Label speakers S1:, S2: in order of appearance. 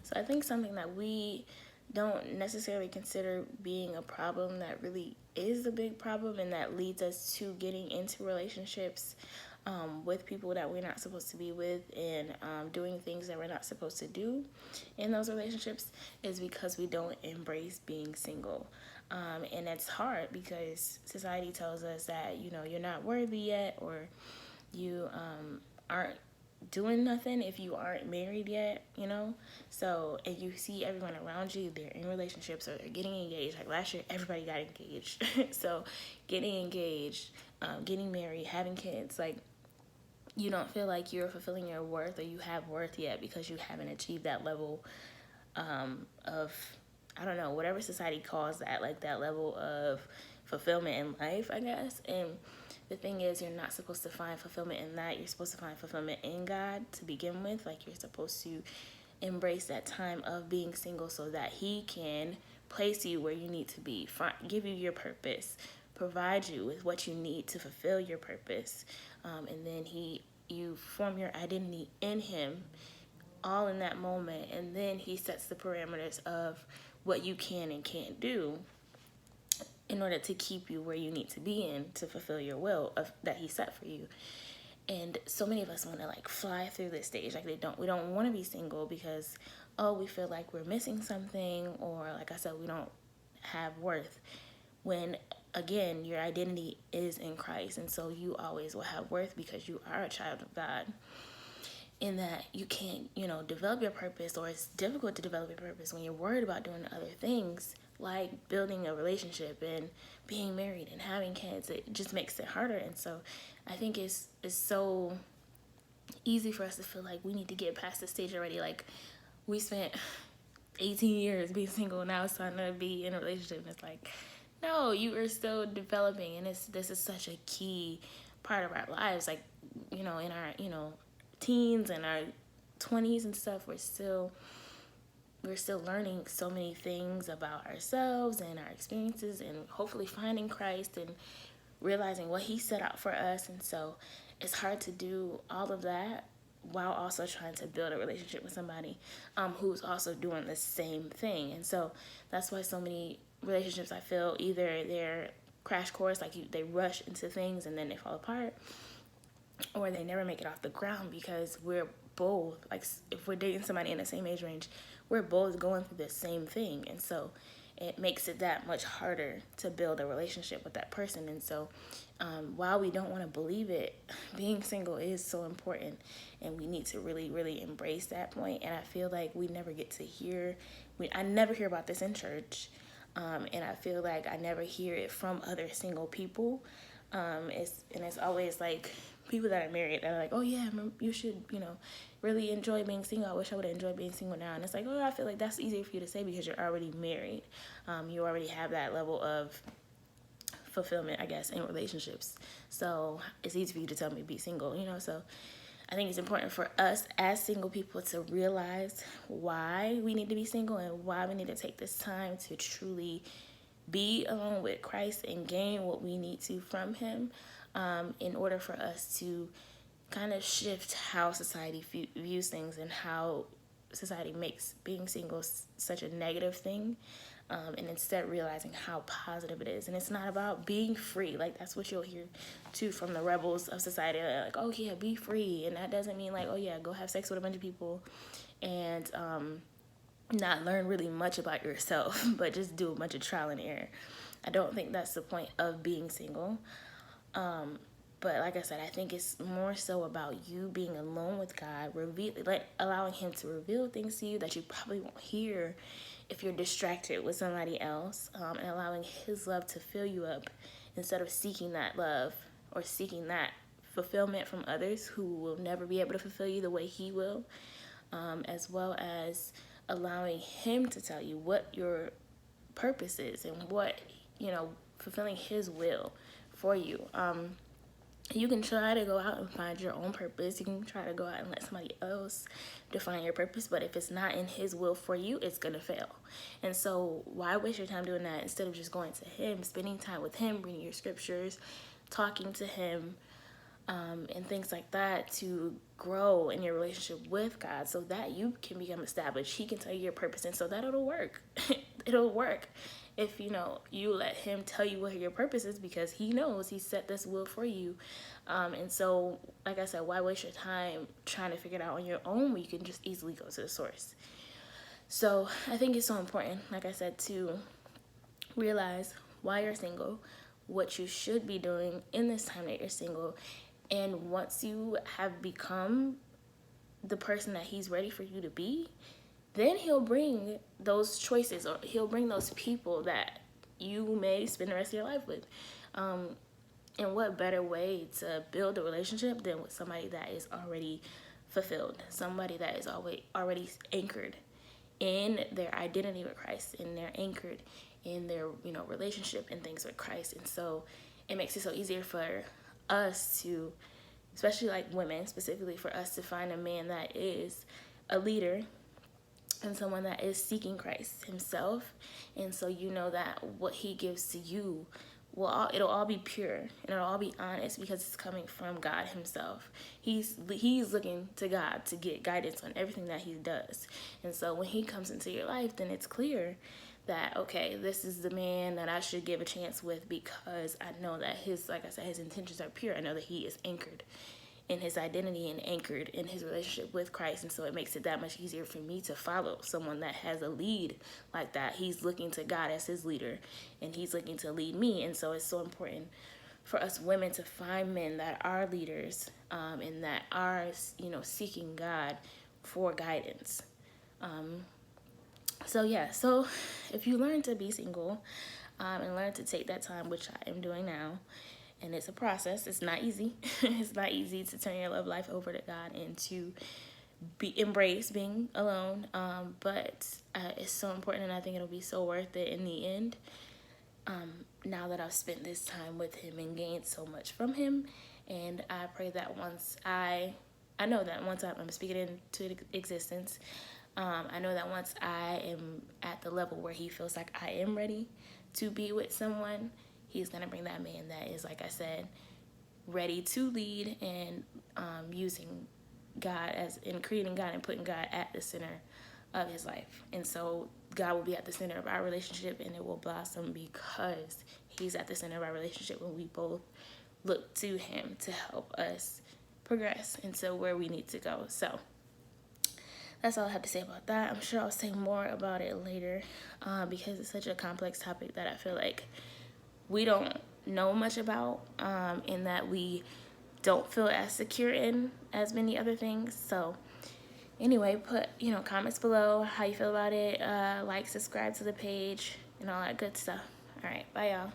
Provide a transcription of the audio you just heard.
S1: So I think something that we don't necessarily consider being a problem that really is a big problem and that leads us to getting into relationships with people that we're not supposed to be with and doing things that we're not supposed to do in those relationships is because we don't embrace being single. And it's hard because society tells us that, you're not worthy yet, or you aren't doing nothing if you aren't married yet. So, and you see everyone around you, they're in relationships or they're getting engaged. Like last year, everybody got engaged. So, getting engaged, getting married, having kids, like, you don't feel like you're fulfilling your worth or you have worth yet because you haven't achieved that level of, I don't know, whatever society calls that, like that level of fulfillment in life, I guess. And the thing is, you're not supposed to find fulfillment in that. You're supposed to find fulfillment in God to begin with. Like, you're supposed to embrace that time of being single so that He can place you where you need to be, give you your purpose, provide you with what you need to fulfill your purpose. And then you form your identity in Him all in that moment. And then He sets the parameters of what you can and can't do in order to keep you where you need to be in to fulfill your will that He set for you. And so many of us want to like fly through this stage. Like we don't want to be single because, we feel like we're missing something, or like I said, we don't have worth. When again, your identity is in Christ. And so you always will have worth because you are a child of God. In that you can't, develop your purpose, or it's difficult to develop your purpose when you're worried about doing other things like building a relationship and being married and having kids. It just makes it harder. And so I think it's so easy for us to feel like we need to get past this stage already. Like, we spent 18 years being single, now it's time to be in a relationship. And it's like, no, you are still developing, and this is such a key part of our lives. Like, in our, teens and our 20s and stuff, we're still learning so many things about ourselves and our experiences, and hopefully finding Christ and realizing what He set out for us. And so it's hard to do all of that while also trying to build a relationship with somebody who's also doing the same thing. And so that's why so many relationships, I feel, either they're crash course, like they rush into things and then they fall apart, or they never make it off the ground because we're both, like, if we're dating somebody in the same age range, we're both going through the same thing. And so it makes it that much harder to build a relationship with that person. And so while we don't want to believe it, being single is so important, and we need to really, really embrace that point. And I feel like we never get to I never hear about this in church. And I feel like I never hear it from other single people. It's always like people that are married that are like, oh yeah, you should, really enjoy being single. I wish I would have enjoyed being single now. And it's like, I feel like that's easier for you to say because you're already married. You already have that level of fulfillment, I guess, in relationships. So it's easy for you to tell me be single, so I think it's important for us as single people to realize why we need to be single and why we need to take this time to truly be alone with Christ and gain what we need to from Him, in order for us to kind of shift how society views things and how society makes being single such a negative thing, and instead realizing how positive it is. And it's not about being free. Like, that's what you'll hear too from the rebels of society. They're like, oh yeah, be free. And that doesn't mean like, oh yeah, go have sex with a bunch of people and not learn really much about yourself, but just do a bunch of trial and error. I don't think that's the point of being single. But like I said, I think it's more so about you being alone with God, allowing Him to reveal things to you that you probably won't hear if you're distracted with somebody else, and allowing His love to fill you up instead of seeking that love or seeking that fulfillment from others who will never be able to fulfill you the way He will, as well as allowing Him to tell you what your purpose is and what, fulfilling His will for you. You can try to go out and find your own purpose. You can try to go out and let somebody else define your purpose. But if it's not in His will for you, it's going to fail. And so why waste your time doing that instead of just going to Him, spending time with Him, reading your scriptures, talking to Him, and things like that to grow in your relationship with God so that you can become established. He can tell you your purpose, and so that it'll work. It'll work if you let him tell you what your purpose is, because he knows he set this will for you. And so, like I said, why waste your time trying to figure it out on your own when you can just easily go to the source? So I think it's so important, like I said, to realize why you're single, what you should be doing in this time that you're single. And once you have become the person that he's ready for you to be, then he'll bring those choices, or he'll bring those people that you may spend the rest of your life with. And what better way to build a relationship than with somebody that is already fulfilled, somebody that is already anchored in their identity with Christ, and they're anchored in their relationship and things with Christ. And so it makes it so easier for us to, especially like women specifically, for us to find a man that is a leader and someone that is seeking Christ himself. And so that what he gives to you it'll all be pure and it'll all be honest, because it's coming from God himself. He's looking to God to get guidance on everything that he does. And so when he comes into your life, then it's clear that, okay, this is the man that I should give a chance with, because I know that his intentions are pure. I know that he is anchored in his identity and anchored in his relationship with Christ. And so it makes it that much easier for me to follow someone that has a lead like that. He's looking to God as his leader, and he's looking to lead me. And so it's so important for us women to find men that are leaders, and that are, seeking God for guidance. So if you learn to be single, and learn to take that time, which I am doing now, and it's a process. It's not easy. It's not easy to turn your love life over to God and to embrace being alone. But it's so important, and I think it'll be so worth it in the end. Now that I've spent this time with him and gained so much from him, and I pray that I know that once I'm speaking into existence. I know that once I am at the level where he feels like I am ready to be with someone, he's going to bring that man that is, like I said, ready to lead, and using God in creating God and putting God at the center of his life. And so God will be at the center of our relationship, and it will blossom because he's at the center of our relationship when we both look to him to help us progress into where we need to go. So that's all I have to say about that. I'm sure I'll say more about it later, because it's such a complex topic that I feel like we don't know much about, in that we don't feel as secure in as many other things. So anyway, put comments below how you feel about it, like, subscribe to the page, and all that good stuff. All right, bye y'all.